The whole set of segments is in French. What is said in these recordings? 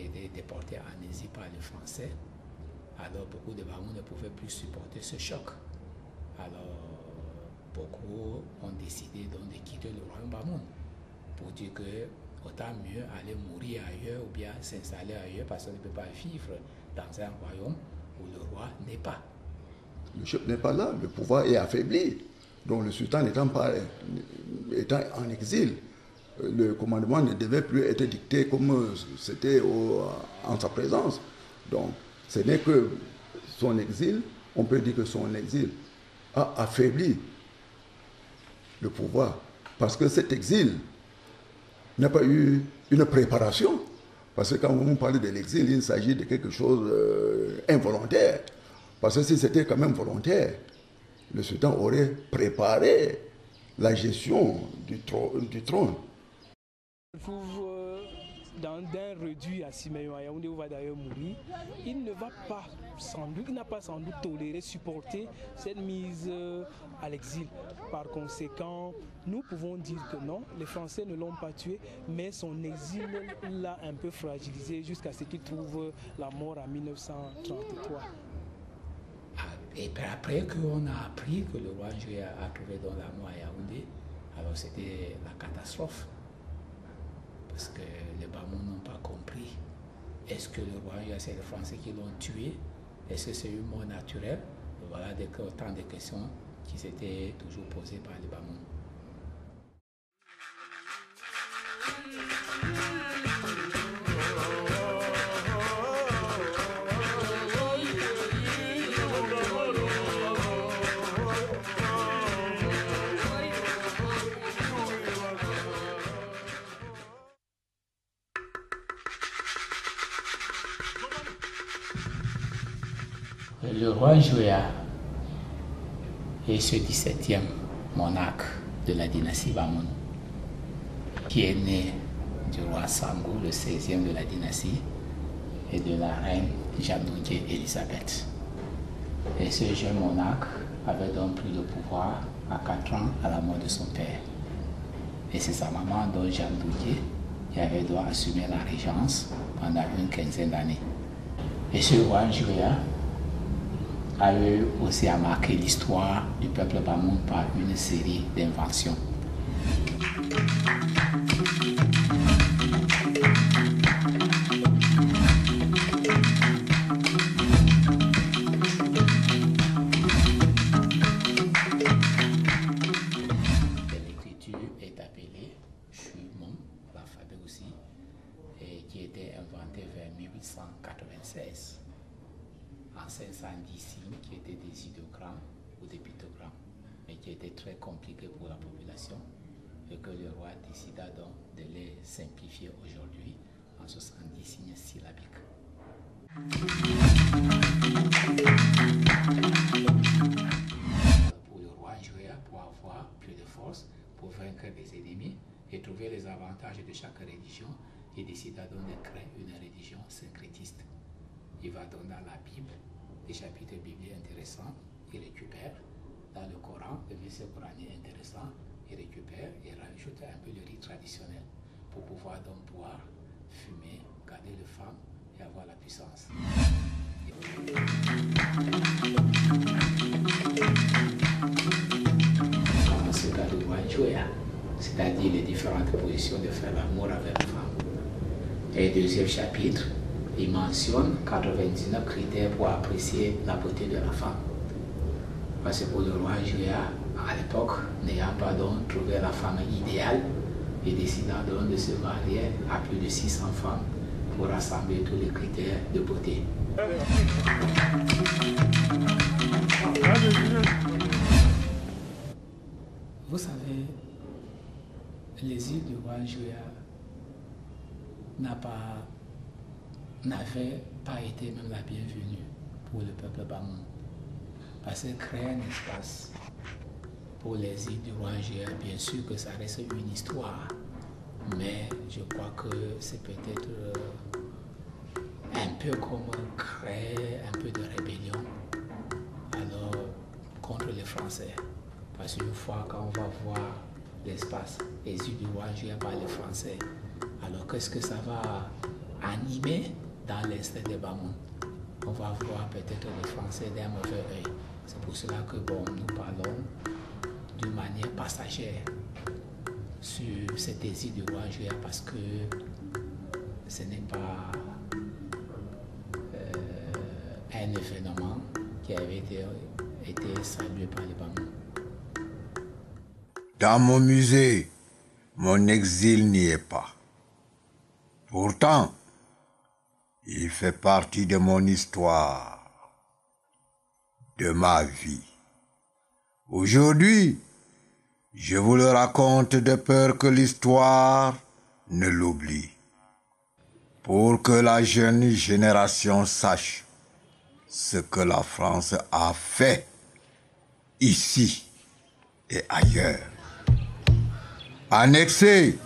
été déportés en exil par les Français. Alors beaucoup de Bamouns ne pouvaient plus supporter ce choc. Alors beaucoup ont décidé donc de quitter le royaume Bamoun pour dire que autant mieux aller mourir ailleurs ou bien s'installer ailleurs parce qu'on ne peut pas vivre dans un royaume où le roi n'est pas. Le chef n'est pas là, le pouvoir est affaibli. Donc le sultan étant en exil, le commandement ne devait plus être dicté comme c'était en sa présence. Donc ce n'est que son exil, on peut dire que son exil a affaibli le pouvoir. Parce que cet exil n'a pas eu une préparation. Parce que quand vous parlez de l'exil, il s'agit de quelque chose involontaire. Parce que si c'était quand même volontaire, le sultan aurait préparé la gestion du trône. Je trouve dans un réduit à Simeon à Yaoundé, où va d'ailleurs mourir, il n'a pas sans doute toléré, supporté cette mise à l'exil. Par conséquent, nous pouvons dire que non, les Français ne l'ont pas tué, mais son exil l'a un peu fragilisé jusqu'à ce qu'il trouve la mort en 1933. Et après qu'on a appris que le roi Njoya a trouvé dans la mort à Yaoundé, alors c'était la catastrophe. Parce que les Bamouns n'ont pas compris. Est-ce que le roi Njoya, c'est les Français qui l'ont tué? Est-ce que c'est une mort naturelle? Voilà autant de questions qui s'étaient toujours posées par les Bamouns. Le roi Njoya est ce 17e monarque de la dynastie Bamoun, qui est né du roi Sangou, le 16e de la dynastie, et de la reine Jamnoudjé Elisabeth. Et ce jeune monarque avait donc pris le pouvoir à 4 ans à la mort de son père. Et c'est sa maman, donc Jamnoudjé, qui avait donc assumé la régence pendant une quinzaine d'années. Et ce roi Njoya a eu aussi à marquer l'histoire du peuple Bamoun par une série d'inventions. L'écriture est appelée Shumon, l'alphabet aussi, et qui était inventé vers 1896. En 510 signes qui étaient des idéogrammes ou des pictogrammes, mais qui étaient très compliqués pour la population, et que le roi décida donc de les simplifier aujourd'hui en 70 signes syllabiques. Pour le roi Njoya, pour avoir plus de force, pour vaincre des ennemis et trouver les avantages de chaque religion, il décida donc de créer une religion syncrétiste. Il va donc dans la Bible, des chapitres bibliques intéressants, il récupère. Dans le Coran, le verset coranique intéressant, il récupère et rajoute un peu le rite traditionnel pour pouvoir donc boire, fumer, garder les femmes et avoir la puissance. Dans ce cas de roi Njoya, c'est-à-dire les différentes positions de faire l'amour avec la femme. Et deuxième chapitre, il mentionne 99 critères pour apprécier la beauté de la femme. Parce que pour le roi Njoya, à l'époque, n'ayant pas donc trouvé la femme idéale, il décida donc de se marier à plus de 600 femmes pour rassembler tous les critères de beauté. Vous savez, l'exil du roi Njoya n'avait pas été même la bienvenue pour le peuple Bamoun. Parce que créer un espace pour l'exil du roi Njoya, bien sûr que ça reste une histoire, mais je crois que c'est peut-être un peu comme créer un peu de rébellion alors contre les Français. Parce qu'une fois quand on va voir l'espace, l'exil du roi Njoya par les Français, alors qu'est-ce que ça va animé dans l'Est de Bamoun. On va voir peut-être les Français d'un mauvais œil. C'est pour cela que bon, nous parlons d'une manière passagère sur cet exil du roi Joya parce que ce n'est pas un événement qui avait été salué par les Bamoun. Dans mon musée, mon exil n'y est pas. Pourtant, il fait partie de mon histoire, de ma vie. Aujourd'hui, je vous le raconte de peur que l'histoire ne l'oublie. Pour que la jeune génération sache ce que la France a fait ici et ailleurs. Annexé,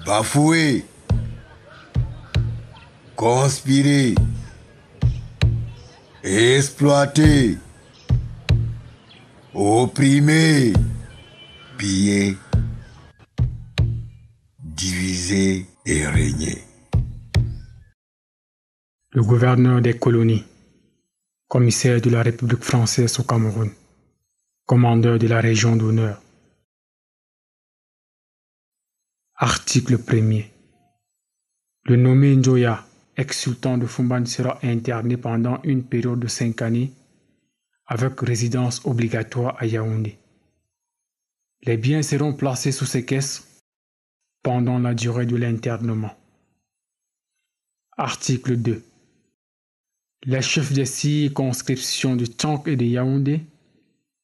bafoué, conspiré, exploité, opprimé, pillé, divisé et régné. Le gouverneur des colonies, commissaire de la République française au Cameroun, commandeur de la Légion d'honneur. Article 1er. Le nommé Njoya, ex-sultan de Fumban, sera interné pendant une période de 5 années avec résidence obligatoire à Yaoundé. Les biens seront placés sous séquestre pendant la durée de l'internement. Article 2. Les chefs des circonscriptions de Tchank et de Yaoundé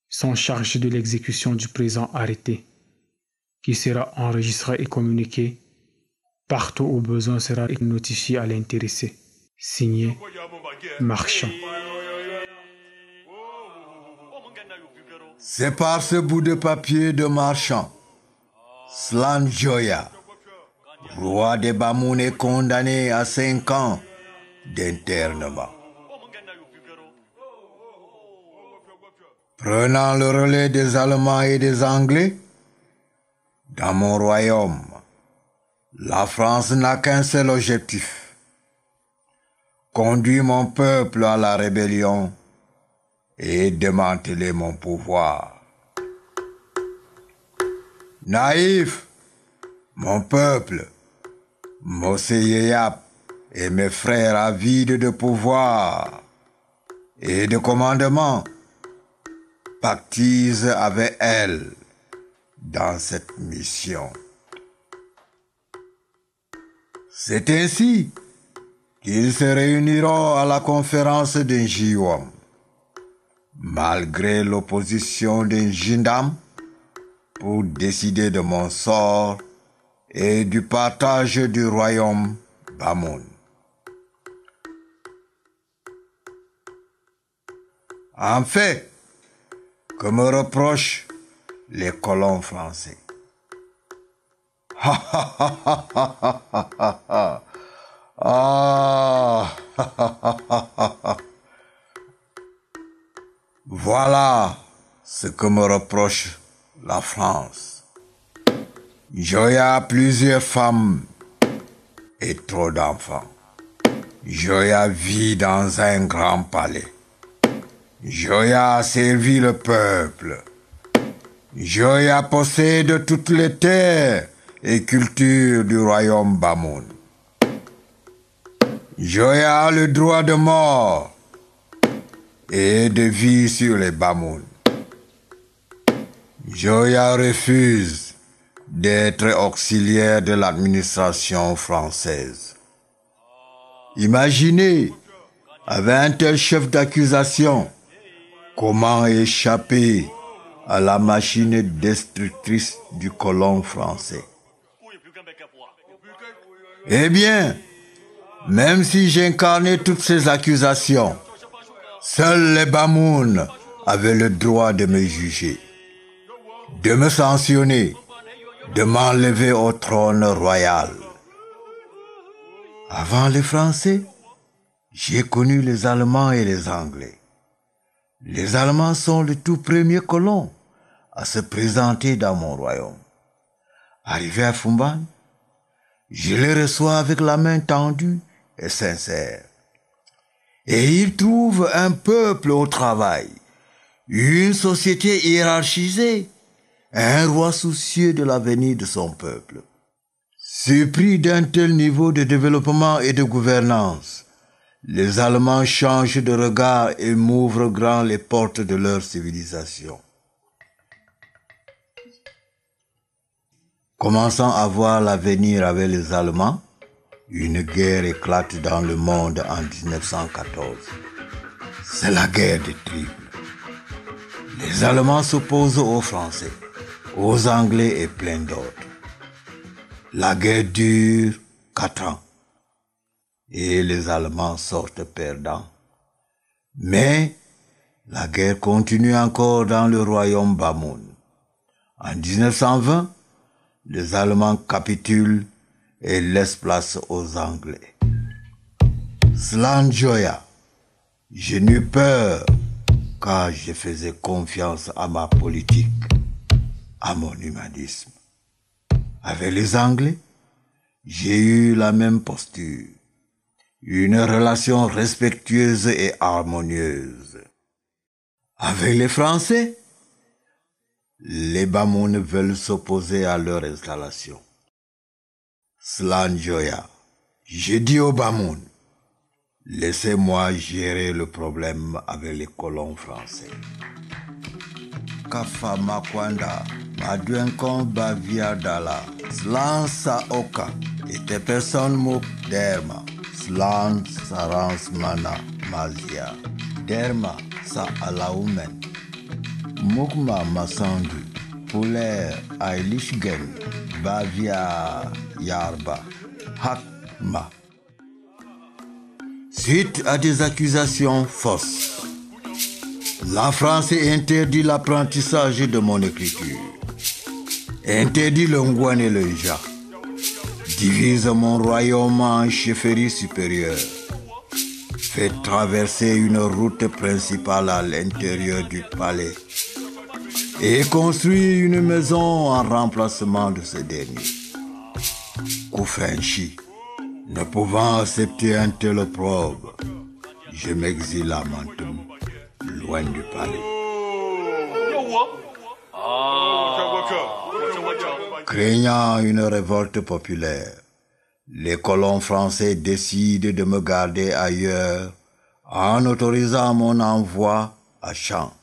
sont chargés de l'exécution du présent arrêté, qui sera enregistré et communiqué partout où besoin sera notifié à l'intéressé. Signé Marchand. C'est par ce bout de papier de Marchand, Slan Joya, roi des Bamoun, est condamné à 5 ans d'internement. Prenant le relais des Allemands et des Anglais, dans mon royaume, la France n'a qu'un seul objectif: conduire mon peuple à la rébellion et démanteler mon pouvoir. Naïf, mon peuple, Mossé Yeyap et mes frères avides de pouvoir et de commandement pactisent avec elle dans cette mission. C'est ainsi qu'ils se réuniront à la conférence d'un Jiwam, malgré l'opposition d'un Jindam, pour décider de mon sort et du partage du royaume Bamoun. En fait, que me reprochent les colons français? Voilà ce que me reproche la France. Joya a plusieurs femmes et trop d'enfants. Joya vit dans un grand palais. Joya a servi le peuple. Joya possède toutes les terres et cultures du royaume Bamoun. Joya a le droit de mort et de vie sur les Bamoun. Joya refuse d'être auxiliaire de l'administration française. Imaginez, avec un tel chef d'accusation, comment échapper à la machine destructrice du colon français. Eh bien, même si j'incarnais toutes ces accusations, seuls les Bamoun avaient le droit de me juger, de me sanctionner, de m'enlever au trône royal. Avant les Français, j'ai connu les Allemands et les Anglais. Les Allemands sont les tout premiers colons à se présenter dans mon royaume. Arrivés à Fumban, Je les reçois avec la main tendue et sincère. Et ils trouvent un peuple au travail, une société hiérarchisée, un roi soucieux de l'avenir de son peuple. Surpris d'un tel niveau de développement et de gouvernance, les Allemands changent de regard et m'ouvrent grand les portes de leur civilisation. Commençant à voir l'avenir avec les Allemands, une guerre éclate dans le monde en 1914. C'est la guerre des tribus. Les Allemands s'opposent aux Français, aux Anglais et plein d'autres. La guerre dure 4 ans et les Allemands sortent perdants. Mais la guerre continue encore dans le royaume Bamoun. En 1920, les Allemands capitulent et laissent place aux Anglais. Slanjoya, je n'eus peur car je faisais confiance à ma politique, à mon humanisme. Avec les Anglais, j'ai eu la même posture, une relation respectueuse et harmonieuse. Avec les Français, les Bamoun veulent s'opposer à leur installation. Slanjoya, j'ai dit aux Bamoun, laissez-moi gérer le problème avec les colons français. Kafa Makwanda, Maduenkon Bavia Dala, Slan Saoka, et personne mok Derma, Slan Sarans Mana Mazia, Derma Sa Alaumen, Mukma Masandu, Pouler Ailishgen, Bavia Yarba, Hakma. Suite à des accusations fausses, la France interdit l'apprentissage de mon écriture, interdit le Ngouane et le Ja, divise mon royaume en chefferies supérieures, fait traverser une route principale à l'intérieur du palais et construit une maison en remplacement de ce dernier. Koufenchi, ne pouvant accepter un tel opprobre, je m'exile à Mantoum, loin du palais. Craignant une révolte populaire, les colons français décident de me garder ailleurs en autorisant mon envoi à Champ.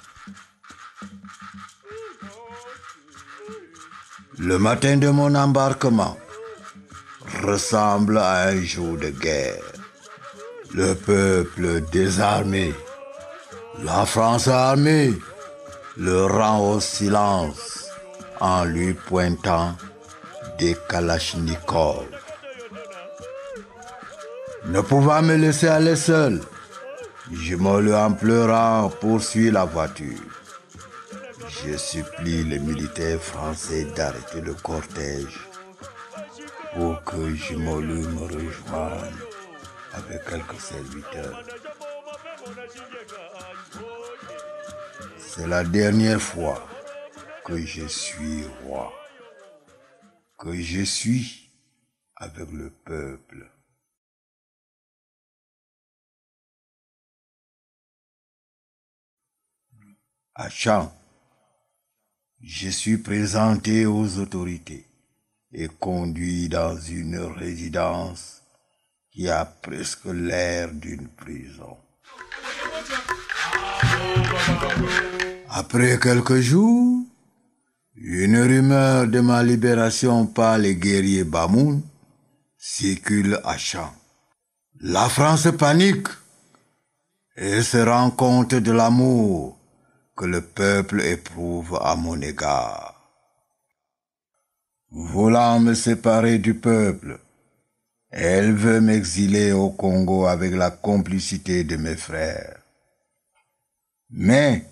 Le matin de mon embarquement ressemble à un jour de guerre. Le peuple désarmé, la France armée, le rend au silence en lui pointant des kalachnikovs. Ne pouvant me laisser aller seul, je me en pleurant poursuis la voiture. Je supplie les militaires français d'arrêter le cortège pour que Jimolu me rejoigne avec quelques serviteurs. C'est la dernière fois que je suis roi, que je suis avec le peuple. À Champ, je suis présenté aux autorités et conduit dans une résidence qui a presque l'air d'une prison. Après quelques jours, une rumeur de ma libération par les guerriers Bamoun circule à Champ. La France panique et se rend compte de l'amour que le peuple éprouve à mon égard. Voulant me séparer du peuple, elle veut m'exiler au Congo avec la complicité de mes frères. Mais,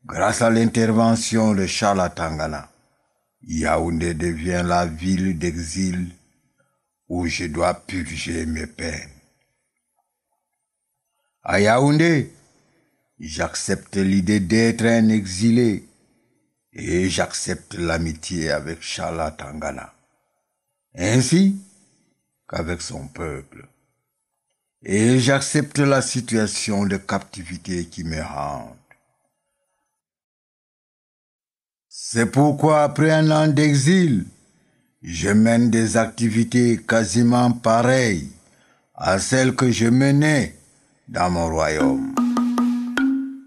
grâce à l'intervention de Charles Tangana, Yaoundé devient la ville d'exil où je dois purger mes peines. À Yaoundé, j'accepte l'idée d'être un exilé et j'accepte l'amitié avec Charles Tangana. Ainsi, qu'avec son peuple. Et j'accepte la situation de captivité qui me hante. C'est pourquoi, après un an d'exil, je mène des activités quasiment pareilles à celles que je menais dans mon royaume.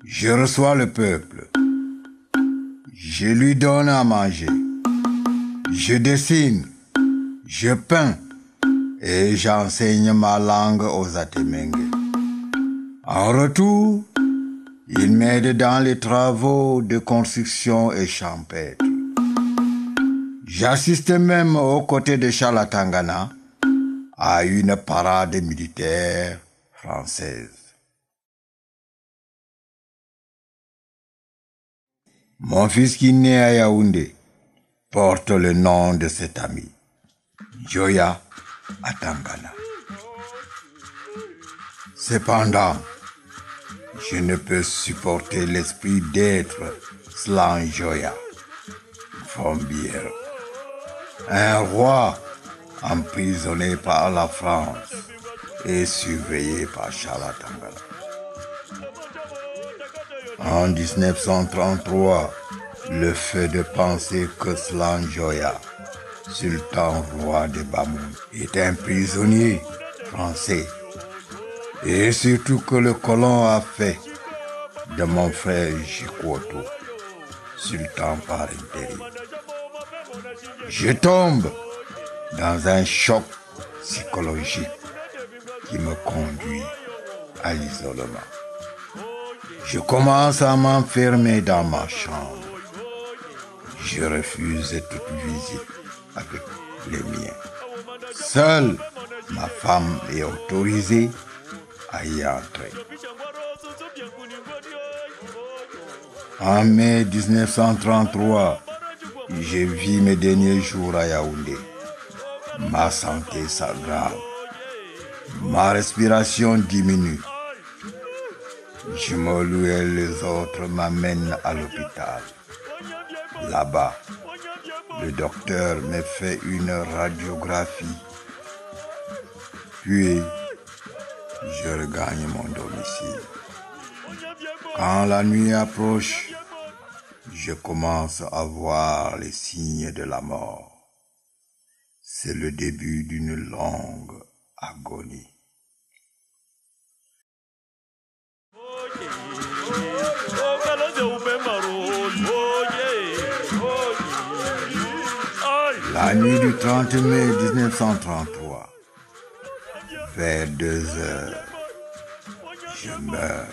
Je reçois le peuple, je lui donne à manger, je dessine, je peins et j'enseigne ma langue aux Atemengue. En retour, il m'aide dans les travaux de construction et champêtre. J'assiste même aux côtés de Chalatangana à une parade militaire française. Mon fils qui naît à Yaoundé porte le nom de cet ami, Njoya Atangana. Cependant, je ne peux supporter l'esprit d'être Slan Njoya Fombiero, un roi emprisonné par la France et surveillé par Chalatangana. En 1933, le fait de penser que Slan Njoya, sultan roi de Bamoun, est un prisonnier français, et surtout que le colon a fait de mon frère Jikoto, sultan par intérim. Je tombe dans un choc psychologique qui me conduit à l'isolement. Je commence à m'enfermer dans ma chambre. Je refuse toute visite avec les miens. Seule ma femme est autorisée à y entrer. En mai 1933, je vis mes derniers jours à Yaoundé. Ma santé s'aggrave. Ma respiration diminue. Jimolou et les autres m'amènent à l'hôpital. Là-bas, le docteur me fait une radiographie. Puis, je regagne mon domicile. Quand la nuit approche, je commence à voir les signes de la mort. C'est le début d'une longue agonie. La nuit du 30 mai 1933, vers 2 heures, je meurs.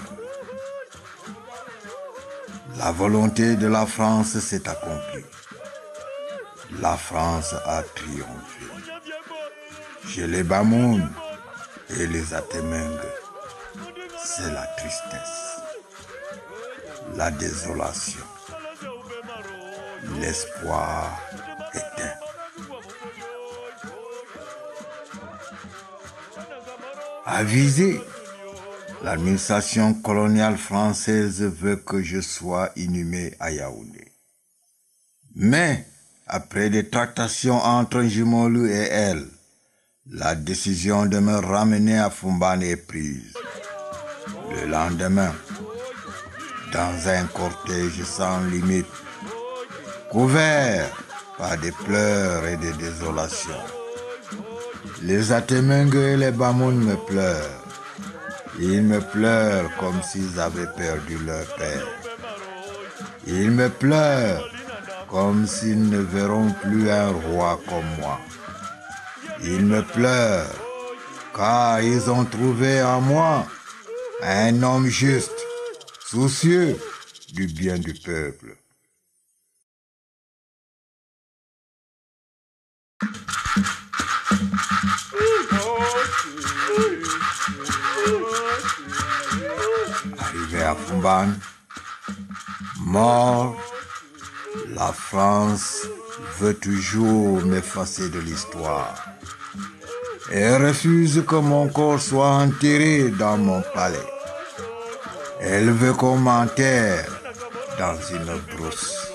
La volonté de la France s'est accomplie. La France a triomphé. Chez les Bamoun et les Atemengue, c'est la tristesse, la désolation, l'espoir éteint. Avisé, l'administration coloniale française veut que je sois inhumé à Yaoundé. Mais, après des tractations entre Jimolou et elle, la décision de me ramener à Foumban est prise. Le lendemain, dans un cortège sans limite, couvert par des pleurs et des désolations, les Atemengue et les Bamoun me pleurent. Ils me pleurent comme s'ils avaient perdu leur père. Ils me pleurent comme s'ils ne verront plus un roi comme moi. Ils me pleurent car ils ont trouvé en moi un homme juste, soucieux du bien du peuple. Arrivé à Foumban, mort, la France veut toujours m'effacer de l'histoire et refuse que mon corps soit enterré dans mon palais. Elle veut qu'on m'enterre dans une brousse.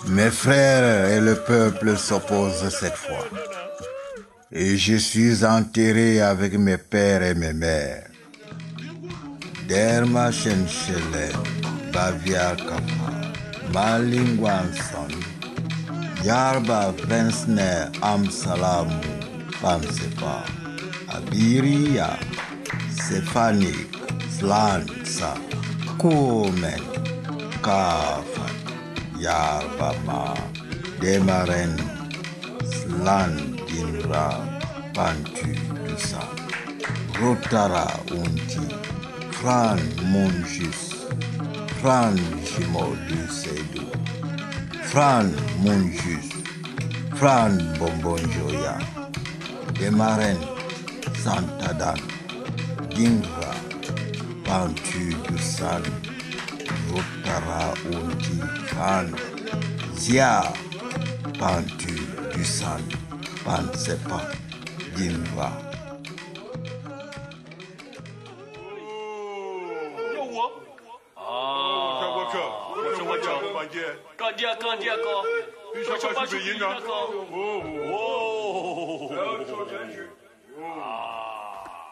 Mes frères et le peuple s'opposent cette fois. et je suis enterré avec mes pères et mes mères. Derma Shenshele, Bavia Kappa, Malingwanson, Yarba Vensner Amsalamu, Pamsepa, Abiria, Stefanik, Slansa, Komen, Kafa, Yarbama, Demaren, Slandinra, Pantu, Dusa, Rotara Unti, Fran Monjus, Fran Jimodu Seydou, Fran Monjus, Fran Bombonjoya, Demaren, Santadan, Dingra, Pantu Dusan, Rotara Unti, Fran, Zia, Pantu Dusan, Pansepa, Dingra.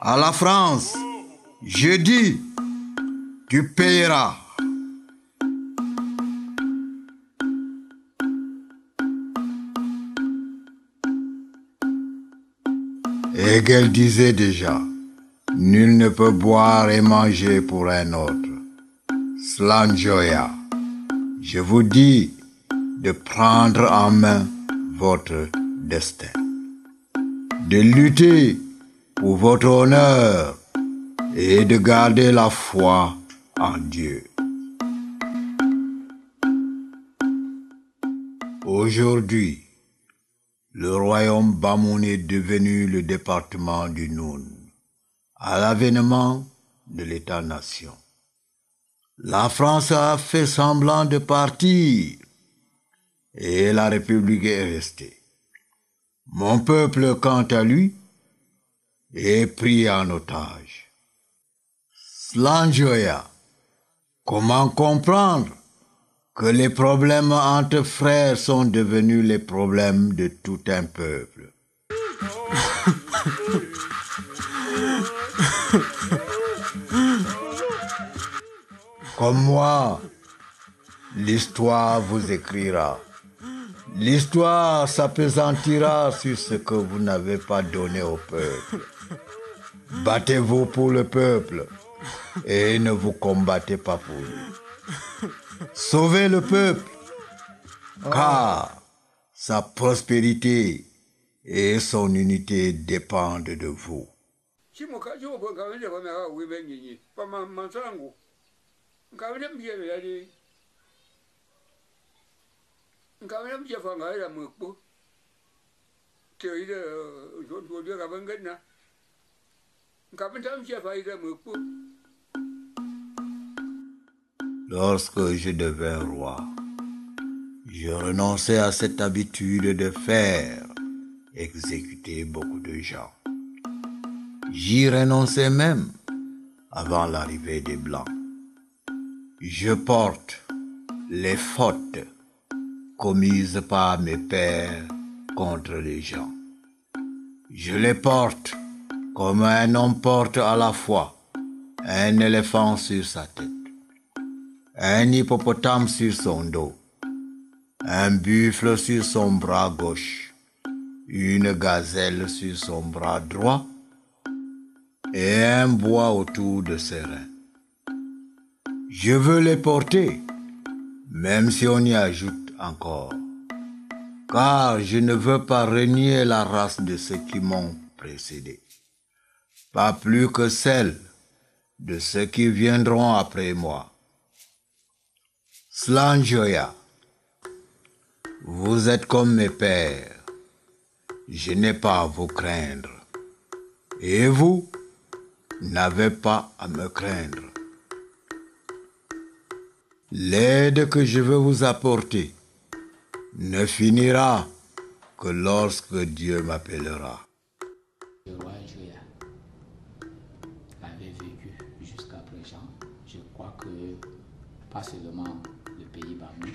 À la France, je dis, tu payeras. Hegel disait déjà, nul ne peut boire et manger pour un autre. Slanjoya, je vous dis de prendre en main votre destin, de lutter pour votre honneur et de garder la foi en Dieu. Aujourd'hui, le royaume Bamoun est devenu le département du Noun, à l'avènement de l'État-nation. La France a fait semblant de partir et la République est restée. Mon peuple, quant à lui, est pris en otage. Slanjoya, comment comprendre que les problèmes entre frères sont devenus les problèmes de tout un peuple? Comme moi, l'histoire vous écrira. L'histoire s'appesantira sur ce que vous n'avez pas donné au peuple. Battez-vous pour le peuple et ne vous combattez pas pour lui. Sauvez le peuple, car sa prospérité et son unité dépendent de vous. Lorsque je devins roi, je renonçai à cette habitude de faire exécuter beaucoup de gens. J'y renonçai même avant l'arrivée des Blancs. Je porte les fautes commises par mes pères contre les gens. Je les porte comme un homme porte à la fois un éléphant sur sa tête, un hippopotame sur son dos, un buffle sur son bras gauche, une gazelle sur son bras droit et un bois autour de ses reins. Je veux les porter, même si on y ajoute encore, car je ne veux pas renier la race de ceux qui m'ont précédé, pas plus que celle de ceux qui viendront après moi. Slanjoya, vous êtes comme mes pères, je n'ai pas à vous craindre, et vous n'avez pas à me craindre. L'aide que je veux vous apporter ne finira que lorsque Dieu m'appellera. Le roi Joya avait vécu jusqu'à présent. Je crois que pas seulement le pays Bamoun,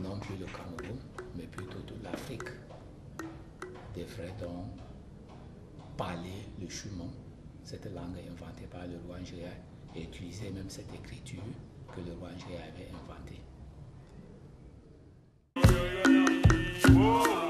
non plus le Cameroun, mais plutôt toute l'Afrique, des frères dont parler le Chumon. Cette langue est inventée par le roi Njoya et utilisait même cette écriture que le roi Njoya avait inventée. Oh,